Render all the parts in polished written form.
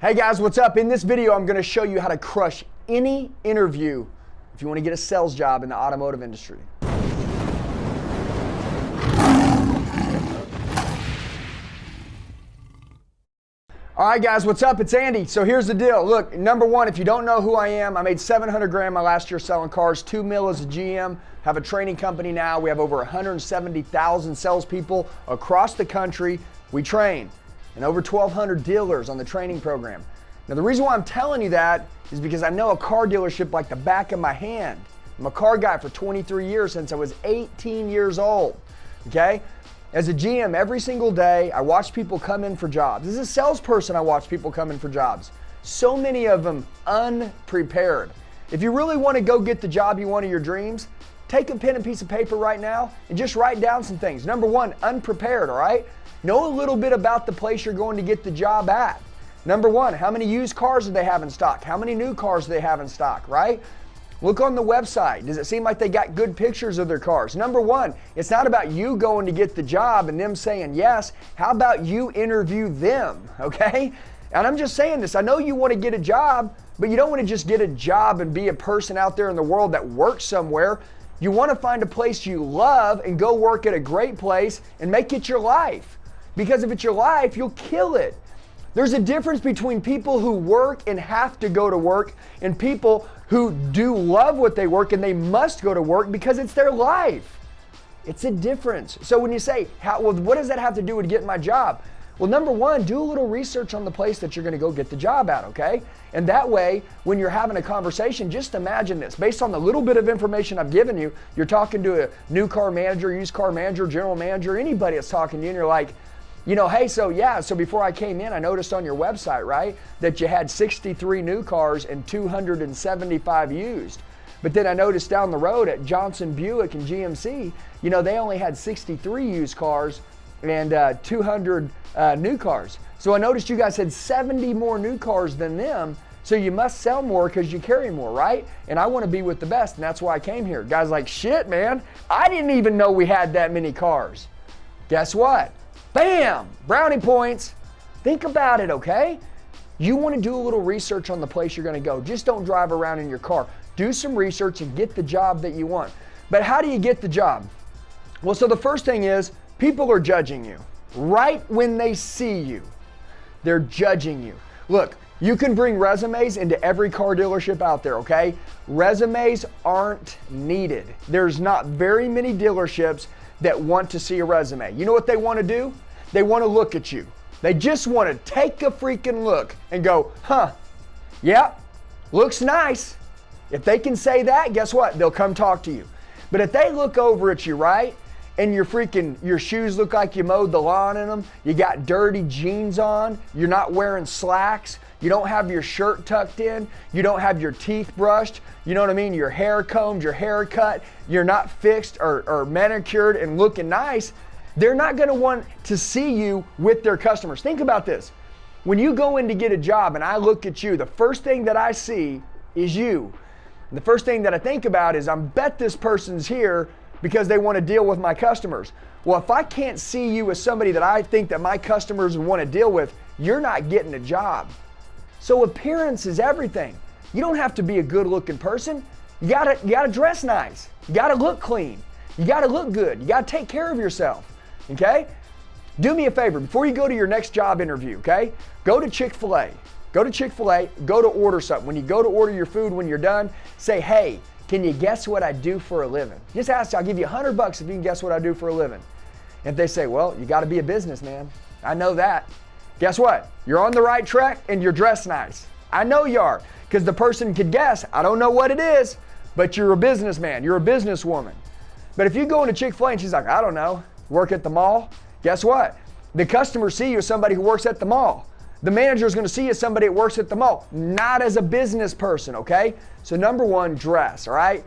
Hey guys, what's up? In this video, I'm gonna show you how to crush any interview if you wanna get a sales job in the automotive industry. All right guys, what's up? It's Andy. So here's the deal. Look, number one, if you don't know who I am, I made 700 grand my last year selling cars, 2 mil as a GM, have a training company now. We have over 170,000 salespeople across the country. We train. And over 1,200 dealers on the training program. Now the reason why I'm telling you that is because I know a car dealership like the back of my hand. I'm a car guy for 23 years since I was 18 years old, okay? As a GM, every single day, I watch people come in for jobs. As a salesperson, I watch people come in for jobs. So many of them unprepared. If you really want to go get the job you want of your dreams, take a pen and piece of paper right now and just write down some things. Number one, unprepared, all right? Know a little bit about the place you're going to get the job at. Number one, how many used cars do they have in stock? How many new cars do they have in stock, right? Look on the website. Does it seem like they got good pictures of their cars? Number one, it's not about you going to get the job and them saying yes. How about you interview them, okay? And I'm just saying this. I know you want to get a job, but you don't want to just get a job and be a person out there in the world that works somewhere. You want to find a place you love and go work at a great place and make it your life. Because if it's your life, you'll kill it. There's a difference between people who work and have to go to work and people who do love what they work and they must go to work because it's their life. It's a difference. So when you say, what does that have to do with getting my job? Well, number one, do a little research on the place that you're going to go get the job at, okay? And that way, when you're having a conversation, just imagine this. Based on the little bit of information I've given you, you're talking to a new car manager, used car manager, general manager, anybody that's talking to you, and you're like, you know, hey, so before I came in, I noticed on your website, right, that you had 63 new cars and 275 used. But then I noticed down the road at Johnson Buick and GMC, you know, they only had 63 used cars and 200 new cars. So I noticed you guys had 70 more new cars than them. So you must sell more because you carry more, right? And I want to be with the best, and that's why I came here. Guys like, shit, man, I didn't even know we had that many cars. Guess what? Bam! Brownie points. Think about it, okay? You want to do a little research on the place you're going to go. Just don't drive around in your car. Do some research and get the job that you want. But how do you get the job? Well, so the first thing is people are judging you. Right when they see you, they're judging you. Look, you can bring resumes into every car dealership out there, okay? Resumes aren't needed. There's not very many dealerships that want to see a resume. You know what they want to do? They want to look at you. They just want to take a freaking look and go, huh, yeah, looks nice. If they can say that, guess what? They'll come talk to you. But if they look over at you, right, and your shoes look like you mowed the lawn in them, you got dirty jeans on, you're not wearing slacks, you don't have your shirt tucked in, you don't have your teeth brushed, you know what I mean, your hair combed, your hair cut, you're not fixed or manicured and looking nice, they're not gonna want to see you with their customers. Think about this. When you go in to get a job and I look at you, the first thing that I see is you. And the first thing that I think about is, I bet this person's here because they want to deal with my customers. Well, if I can't see you as somebody that I think that my customers want to deal with, you're not getting a job. So appearance is everything. You don't have to be a good looking person. You gotta dress nice. You gotta look clean. You gotta look good. You gotta take care of yourself, okay? Do me a favor, before you go to your next job interview, okay? Go to Chick-fil-A. Go to Chick-fil-A, go to order something. When you go to order your food, when you're done, say, hey, can you guess what I do for a living? Just ask, I'll give you $100 if you can guess what I do for a living. If they say, well, you gotta be a businessman. I know that. Guess what? You're on the right track and you're dressed nice. I know you are, because the person could guess, I don't know what it is, but you're a businessman, you're a businesswoman. But if you go into Chick-fil-A and she's like, I don't know, work at the mall, guess what? The customers see you as somebody who works at the mall. The manager is going to see you as somebody that works at the mall, not as a business person, okay? So number one, dress, all right?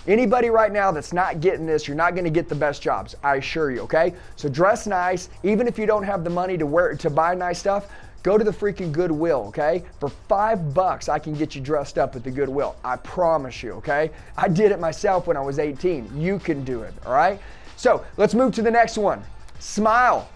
Anybody right now that's not getting this, you're not going to get the best jobs, I assure you, okay? So dress nice. Even if you don't have the money to buy nice stuff, go to the freaking Goodwill, okay? For $5, I can get you dressed up at the Goodwill. I promise you, okay? I did it myself when I was 18. You can do it, all right? So let's move to the next one. Smile.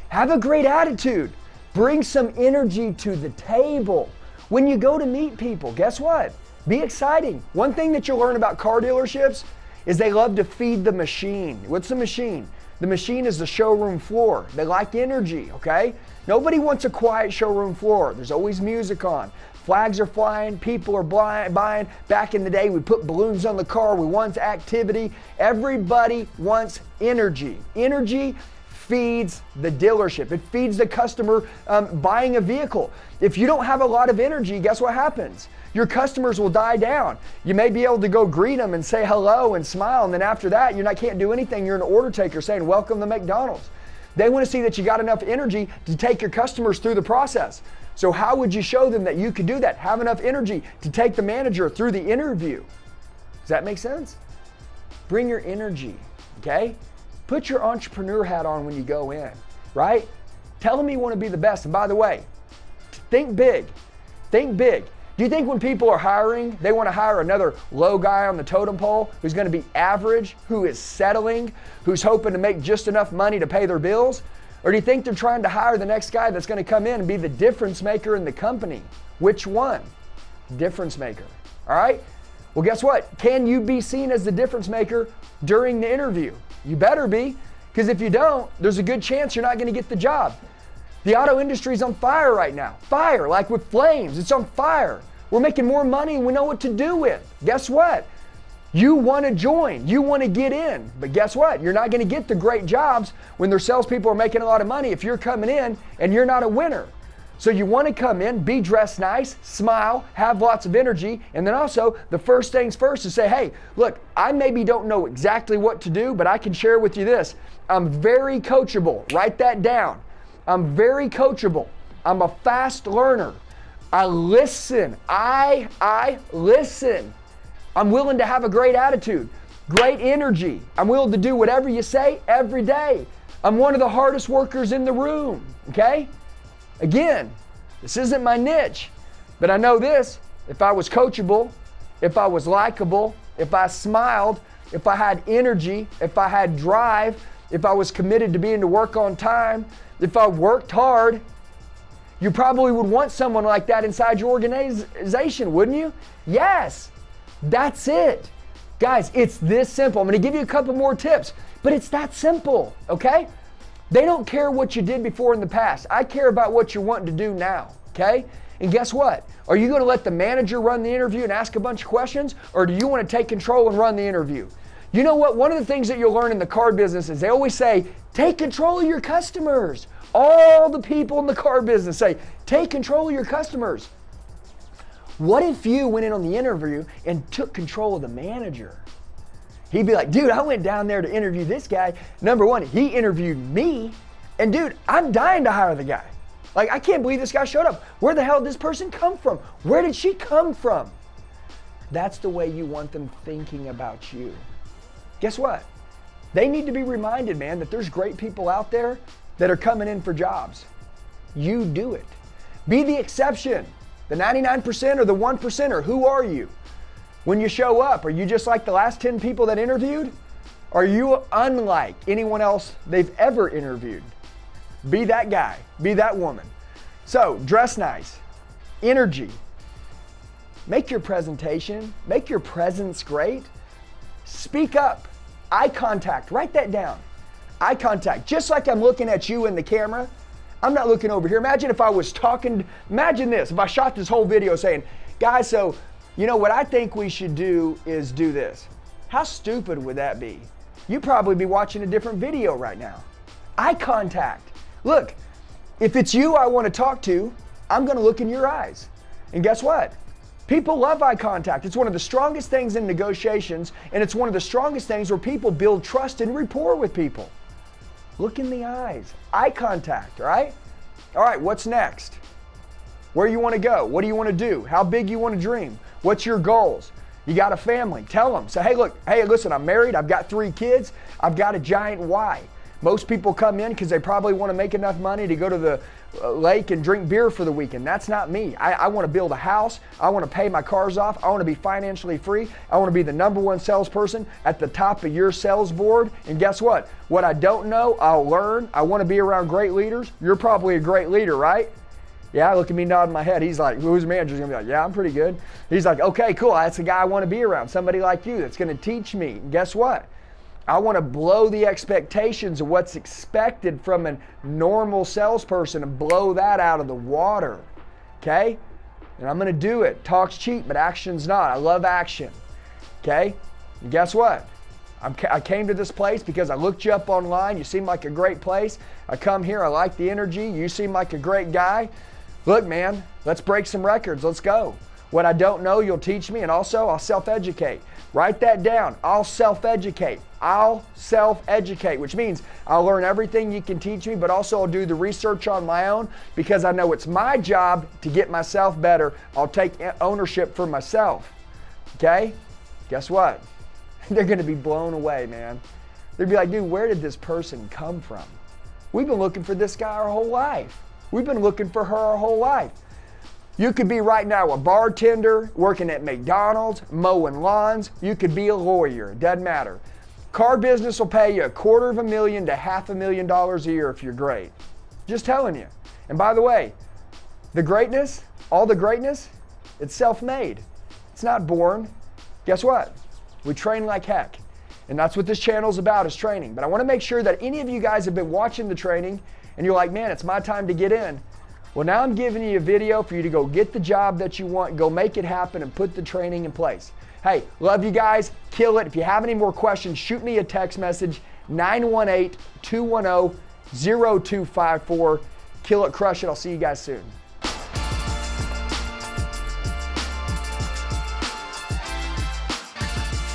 Have a great attitude. Bring some energy to the table. When you go to meet people, guess what? Be exciting. One thing that you'll learn about car dealerships is they love to feed the machine. What's the machine? The machine is the showroom floor. They like energy, okay? Nobody wants a quiet showroom floor. There's always music on. Flags are flying, people are buying. Back in the day, we put balloons on the car. We want activity. Everybody wants energy. Energy feeds the dealership. It feeds the customer buying a vehicle. If you don't have a lot of energy, guess what happens? Your customers will die down. You may be able to go greet them and say hello and smile, and then after that, can't do anything. You're an order taker saying, welcome to McDonald's. They want to see that you got enough energy to take your customers through the process. So how would you show them that you could do that? Have enough energy to take the manager through the interview. Does that make sense? Bring your energy, okay? Put your entrepreneur hat on when you go in, right? Tell them you want to be the best. And by the way, think big. Think big. Do you think when people are hiring, they want to hire another low guy on the totem pole who's going to be average, who is settling, who's hoping to make just enough money to pay their bills? Or do you think they're trying to hire the next guy that's going to come in and be the difference maker in the company? Which one? Difference maker. All right? Well, guess what? Can you be seen as the difference maker during the interview? You better be, because if you don't, there's a good chance you're not going to get the job. The auto industry is on fire right now. Fire, like with flames. It's on fire. We're making more money and we know what to do with. Guess what? You want to join. You want to get in. But guess what? You're not going to get the great jobs when their salespeople are making a lot of money if you're coming in and you're not a winner. So you want to come in, be dressed nice, smile, have lots of energy, and then also the first things first is say, hey, look, I maybe don't know exactly what to do, but I can share with you this. I'm very coachable. Write that down. I'm very coachable. I'm a fast learner. I listen. I listen. I'm willing to have a great attitude, great energy. I'm willing to do whatever you say every day. I'm one of the hardest workers in the room, okay? Again, this isn't my niche, but I know this. If I was coachable, if I was likable, if I smiled, if I had energy, if I had drive, if I was committed to being to work on time, if I worked hard, you probably would want someone like that inside your organization, wouldn't you? Yes, that's it. Guys, it's this simple. I'm going to give you a couple more tips, but it's that simple, okay? They don't care what you did before in the past. I care about what you're wanting to do now, okay? And guess what? Are you going to let the manager run the interview and ask a bunch of questions, or do you want to take control and run the interview? You know what? One of the things that you'll learn in the car business is they always say, take control of your customers. All the people in the car business say, take control of your customers. What if you went in on the interview and took control of the manager? He'd be like, dude, I went down there to interview this guy. Number one, he interviewed me. And dude, I'm dying to hire the guy. Like, I can't believe this guy showed up. Where the hell did this person come from? Where did she come from? That's the way you want them thinking about you. Guess what? They need to be reminded, man, that there's great people out there that are coming in for jobs. You do it. Be the exception. The 99% or the 1%, who are you? When you show up, are you just like the last 10 people that interviewed? Are you unlike anyone else they've ever interviewed? Be that guy. Be that woman. So, dress nice. Energy. Make your presentation. Make your presence great. Speak up. Eye contact. Write that down. Eye contact. Just like I'm looking at you in the camera, I'm not looking over here. Imagine if I was talking, imagine this, if I shot this whole video saying, guys, so, you know, what I think we should do is do this. How stupid would that be? You'd probably be watching a different video right now. Eye contact. Look, if it's you I want to talk to, I'm going to look in your eyes. And guess what? People love eye contact. It's one of the strongest things in negotiations, and it's one of the strongest things where people build trust and rapport with people. Look in the eyes. Eye contact, right? All right, what's next? Where you want to go? What do you want to do? How big you want to dream? What's your goals? You got a family. Tell them. Say, hey, look, hey, listen, I'm married. I've got 3 kids. I've got a giant why. Most people come in because they probably want to make enough money to go to the lake and drink beer for the weekend. That's not me. I want to build a house. I want to pay my cars off. I want to be financially free. I want to be the #1 salesperson at the top of your sales board. And guess what? What I don't know, I'll learn. I want to be around great leaders. You're probably a great leader, right? Yeah, look at me nodding my head. He's like, who's manager's gonna be like, yeah, I'm pretty good. He's like, okay, cool. That's the guy I want to be around. Somebody like you that's gonna teach me. And guess what? I want to blow the expectations of what's expected from a normal salesperson and blow that out of the water. Okay? And I'm gonna do it. Talk's cheap, but action's not. I love action. Okay? And guess what? I came to this place because I looked you up online. You seem like a great place. I come here. I like the energy. You seem like a great guy. Look, man, let's break some records. Let's go. What I don't know, you'll teach me. And also, I'll self-educate. Write that down. I'll self-educate. I'll self-educate, which means I'll learn everything you can teach me, but also I'll do the research on my own because I know it's my job to get myself better. I'll take ownership for myself. Okay? Guess what? They're going to be blown away, man. They'll be like, dude, where did this person come from? We've been looking for this guy our whole life. We've been looking for her our whole life. You could be right now a bartender, working at McDonald's, mowing lawns. You could be a lawyer. It doesn't matter. Car business will pay you $250,000 to $500,000 a year if you're great. Just telling you. And by the way, the greatness, all the greatness, it's self-made. It's not born. Guess what? We train like heck. And that's what this channel is about, is training. But I want to make sure that any of you guys have been watching the training and you're like, man, it's my time to get in. Well, now I'm giving you a video for you to go get the job that you want, go make it happen, and put the training in place. Hey, love you guys. Kill it. If you have any more questions, shoot me a text message, 918-210-0254. Kill it, crush it. I'll see you guys soon.